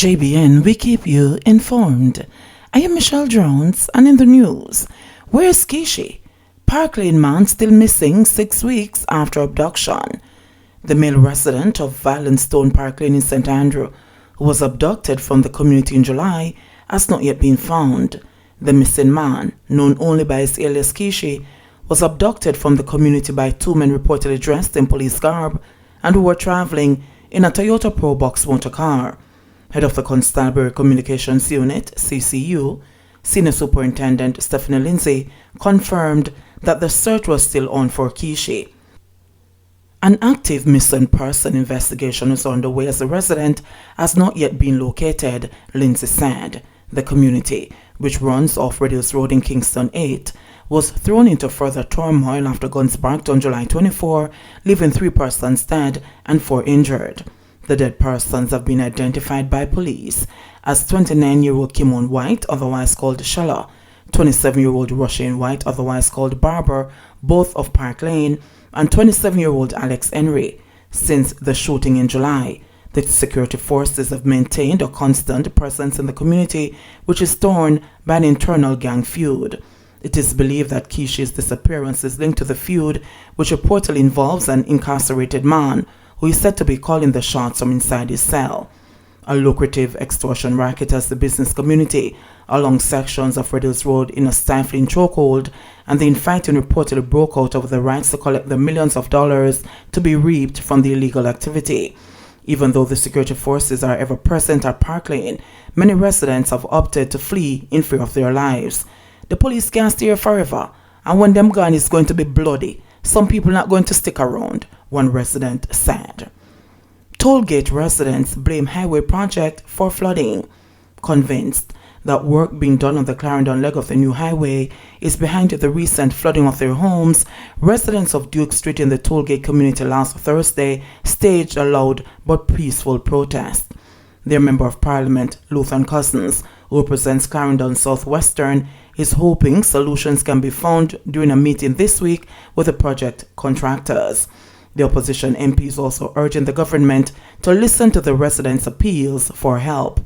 JBN, we keep you informed. I am Michelle Jones, and in the news, where's Kishi? Parkland man still missing 6 weeks after abduction. The male resident of Violent Stone Parkland in St. Andrew, who was abducted from the community in July, has not yet been found. The missing man, known only by his alias Kishi, was abducted from the community by two men reportedly dressed in police garb and who were traveling in a Toyota Probox motor car. Head of the Constabulary Communications Unit, CCU, Senior Superintendent Stephanie Lindsay, confirmed that the search was still on for Kishi. An active missing person investigation is underway as the resident has not yet been located, Lindsay said. The community, which runs off Barbados Road in Kingston 8, was thrown into further turmoil after guns barked on July 24, leaving 3 persons dead and 4 injured. The dead persons have been identified by police as 29-year-old Kimon White, otherwise called Shella, 27-year-old Russian White, otherwise called Barber, both of Parkland, and 27-year-old Alex Henry. Since the shooting in July, the security forces have maintained a constant presence in the community, which is torn by an internal gang feud. It is believed that Kishi's disappearance is linked to the feud, which reportedly involves an incarcerated man who is said to be calling the shots from inside his cell. A lucrative extortion racket has the business community along sections of Barbados Road in a stifling chokehold, and the infighting reportedly broke out over the rights to collect the millions of dollars to be reaped from the illegal activity. Even though the security forces are ever present at Parkland, many residents have opted to flee in fear of their lives. The police can't stay here forever, and when them gone, it's going to be bloody. Some people not going to stick around, one resident said. Tollgate residents blame highway project for flooding. Convinced that work being done on the Clarendon leg of the new highway is behind the recent flooding of their homes, residents of Duke Street in the Tollgate community last Thursday staged a loud but peaceful protest. Their Member of Parliament, Luthan Cousins, who represents Clarendon Southwestern, is hoping solutions can be found during a meeting this week with the project contractors. The opposition MP is also urging the government to listen to the residents' appeals for help.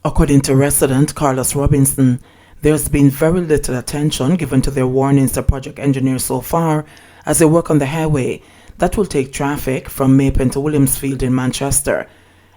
According to resident Carlos Robinson, there's been very little attention given to their warnings to project engineers so far as they work on the highway that will take traffic from Mapen to Williamsfield in Manchester.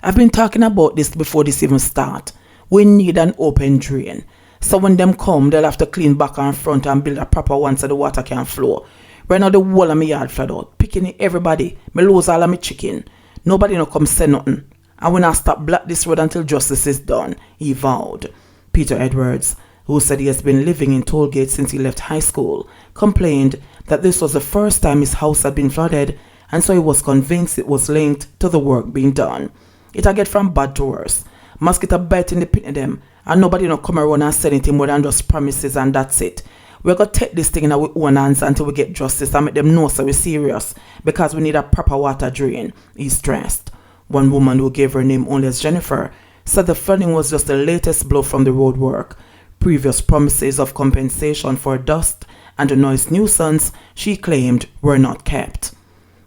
I've been talking about this before this even start. We need an open drain. So when them come, they'll have to clean back and front and build a proper one so the water can flow. Right now the whole of my yard flood out. Picking everybody. Me lose all of my chicken. Nobody no come say nothing. And when I stop block this road until justice is done, he vowed. Peter Edwards, who said he has been living in Tollgate since he left high school, complained that this was the first time his house had been flooded, and so he was convinced it was linked to the work being done. It'll get from bad to worse. Mosquito bite in the pit of them, and nobody no come around and say anything more than just promises, and that's it. We're going to take this thing in our own hands until we get justice and make them know so we're serious, because we need a proper water drain, he stressed. One woman who gave her name only as Jennifer said the flooding was just the latest blow from the road work. Previous promises of compensation for dust and the noise nuisance, she claimed, were not kept.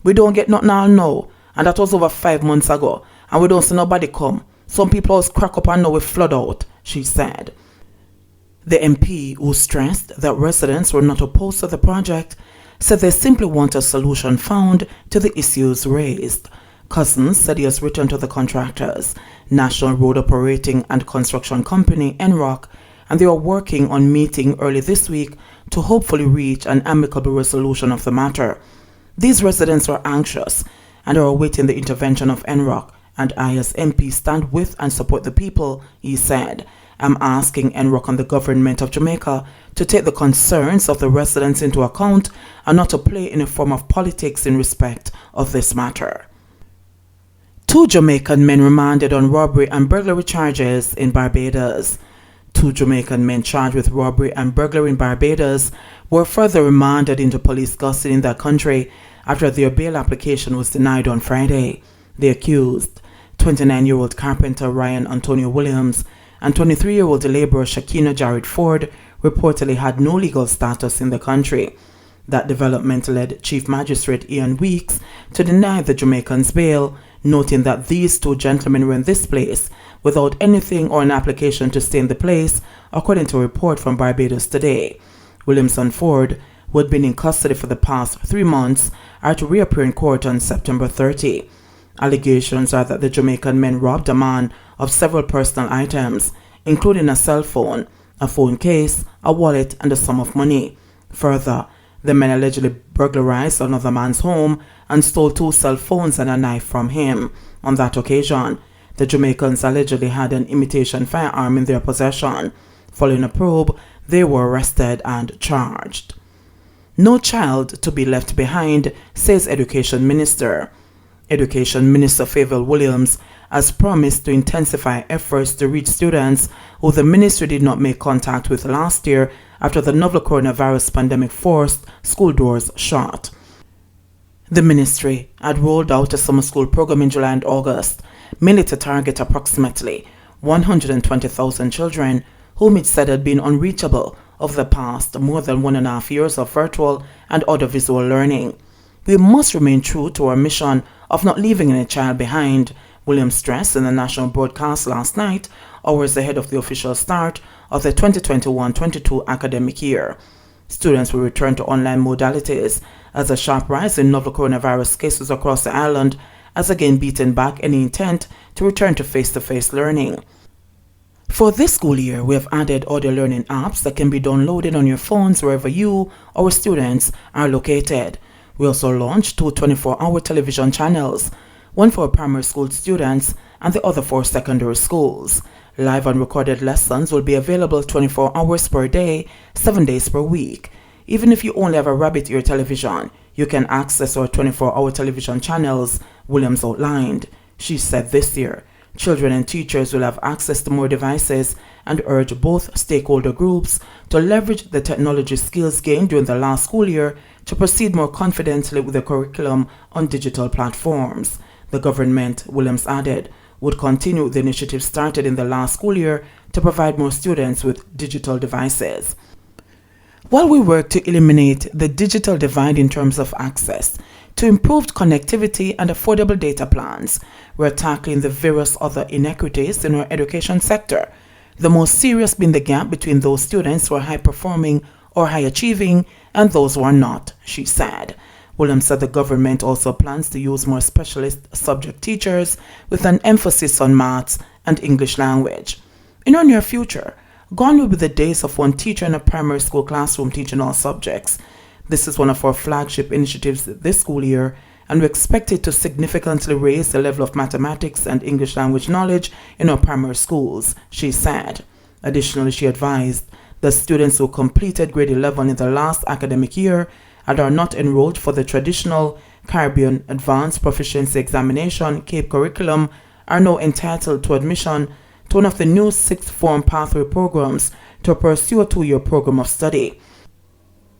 We don't get nothing all now, and that was over 5 months ago, and we don't see nobody come. Some people always crack up and now we flood out, she said. The MP, who stressed that residents were not opposed to the project, said they simply want a solution found to the issues raised. Cousins said he has written to the contractors, National Road Operating and Construction Company, NROC, and they are working on meeting early this week to hopefully reach an amicable resolution of the matter. These residents are anxious and are awaiting the intervention of NROC, and I as MP stand with and support the people, he said. I'm asking NROC and the government of Jamaica to take the concerns of the residents into account and not to play any form of politics in respect of this matter. 2 Jamaican men remanded on robbery and burglary charges in Barbados. 2 Jamaican men charged with robbery and burglary in Barbados were further remanded into police custody in that country after their bail application was denied on Friday. The accused, 29-year-old carpenter Ryan Antonio Williams and 23-year-old laborer Shakina Jared Ford, reportedly had no legal status in the country. That development led Chief Magistrate Ian Weeks to deny the Jamaicans bail, noting that these two gentlemen were in this place without anything or an application to stay in the place, according to a report from Barbados today. Williams and Ford, who had been in custody for the past 3 months, are to reappear in court on September 30. Allegations are that the Jamaican men robbed a man of several personal items, including a cell phone, a phone case, a wallet, and a sum of money. Further, the men allegedly burglarized another man's home and stole 2 cell phones and a knife from him. On that occasion, the Jamaicans allegedly had an imitation firearm in their possession. Following a probe, they were arrested and charged. No child to be left behind, says Education Minister. Education Minister Favour Williams has promised to intensify efforts to reach students who the ministry did not make contact with last year after the novel coronavirus pandemic forced school doors shut. The ministry had rolled out a summer school program in July and August, mainly to target approximately 120,000 children whom it said had been unreachable over the past more than 1.5 years of virtual and audiovisual learning. We must remain true to our mission of not leaving any child behind, Williams stressed in the national broadcast last night, hours ahead of the official start of the 2021-22 academic year. Students will return to online modalities as a sharp rise in novel coronavirus cases across the island has again beaten back any intent to return to face-to-face learning. For this school year, we have added audio learning apps that can be downloaded on your phones wherever you, our students, are located. We also launched 2 24-hour television channels, one for primary school students and the other for secondary schools. Live and recorded lessons will be available 24 hours per day, 7 days per week. Even if you only have a rabbit ear television, you can access our 24-hour television channels, Williams outlined. She said this year, children and teachers will have access to more devices and urged both stakeholder groups to leverage the technology skills gained during the last school year to proceed more confidently with the curriculum on digital platforms. The government, Williams added, would continue the initiative started in the last school year to provide more students with digital devices. While we work to eliminate the digital divide in terms of access to improved connectivity and affordable data plans, we're tackling the various other inequities in our education sector, the most serious being the gap between those students who are high-performing or high-achieving and those who are not, she said. Williams said the government also plans to use more specialist subject teachers with an emphasis on maths and English language. In our near future, gone will be the days of one teacher in a primary school classroom teaching all subjects. This is one of our flagship initiatives this school year, and we expect it to significantly raise the level of mathematics and English language knowledge in our primary schools, she said. Additionally, she advised that students who completed grade 11 in the last academic year and are not enrolled for the traditional Caribbean Advanced Proficiency Examination CAPE curriculum are now entitled to admission to one of the new sixth form pathway programs to pursue a 2-year program of study.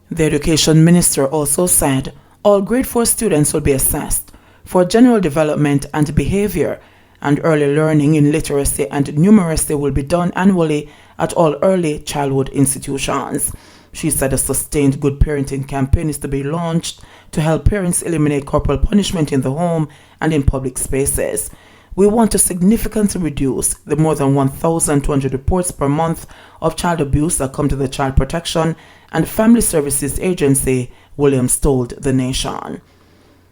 The Education Minister also said all grade 4 students will be assessed for general development and behavior, and early learning in literacy and numeracy will be done annually at all early childhood institutions. She said a sustained good parenting campaign is to be launched to help parents eliminate corporal punishment in the home and in public spaces. We want to significantly reduce the more than 1,200 reports per month of child abuse that come to the Child Protection and Family Services Agency, Williams told the nation.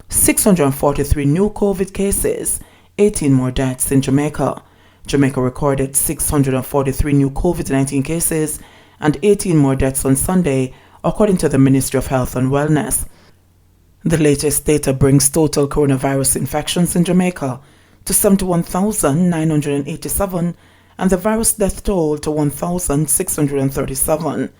643 new COVID cases, 18 more deaths in Jamaica. Jamaica recorded 643 new COVID-19 cases and 18 more deaths on Sunday, according to the Ministry of Health and Wellness. The latest data brings total coronavirus infections in Jamaica to 71,987 and the virus death toll to 1,637.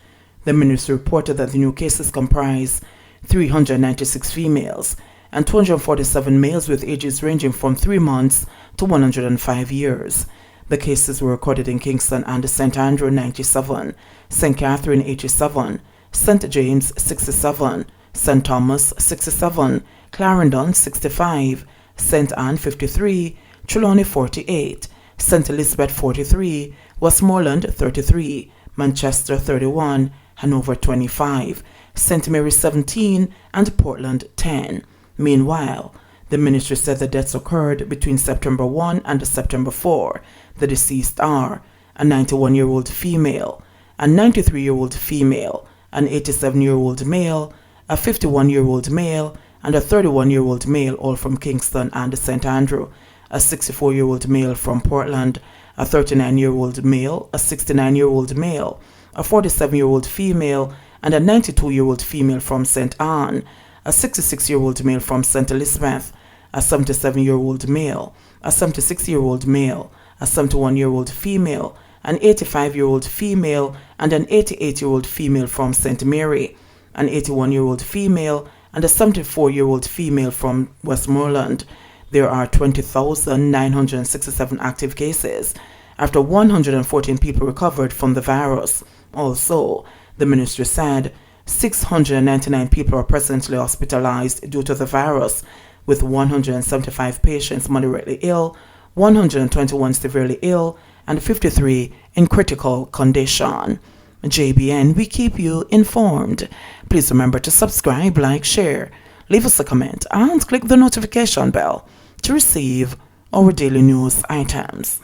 The ministry reported that the new cases comprise 396 females and 247 males with ages ranging from 3 months to 105 years. The cases were recorded in Kingston and St. Andrew 97, St. Catherine 87, St. James 67, St. Thomas 67, Clarendon 65, St. Anne 53, Trelawney 48, St. Elizabeth 43, Westmoreland 33, Manchester 31, Hanover 25, St. Mary 17, and Portland 10. Meanwhile, The ministry said the deaths occurred between September 1 and September 4. The deceased are a 91-year-old female, a 93-year-old female, an 87-year-old male, a 51-year-old male, and a 31-year-old male, all from Kingston and St. Andrew, a 64-year-old male from Parkland, a 39-year-old male, a 69-year-old male, a 47-year-old female, and a 92-year-old female from St. Anne, a 66-year-old male from St. Elizabeth, a 77-year-old male, a 76-year-old male, a 71-year-old female, an 85-year-old female, and an 88-year-old female from St. Mary, an 81-year-old female, and a 74-year-old female from Westmoreland. There are 20,967 active cases after 114 people recovered from the virus. Also, the ministry said 699 people are presently hospitalized due to the virus, with 175 patients moderately ill, 121 severely ill, and 53 in critical condition. JBN, we keep you informed. Please remember to subscribe, like, share, leave us a comment, and click the notification bell to receive our daily news items.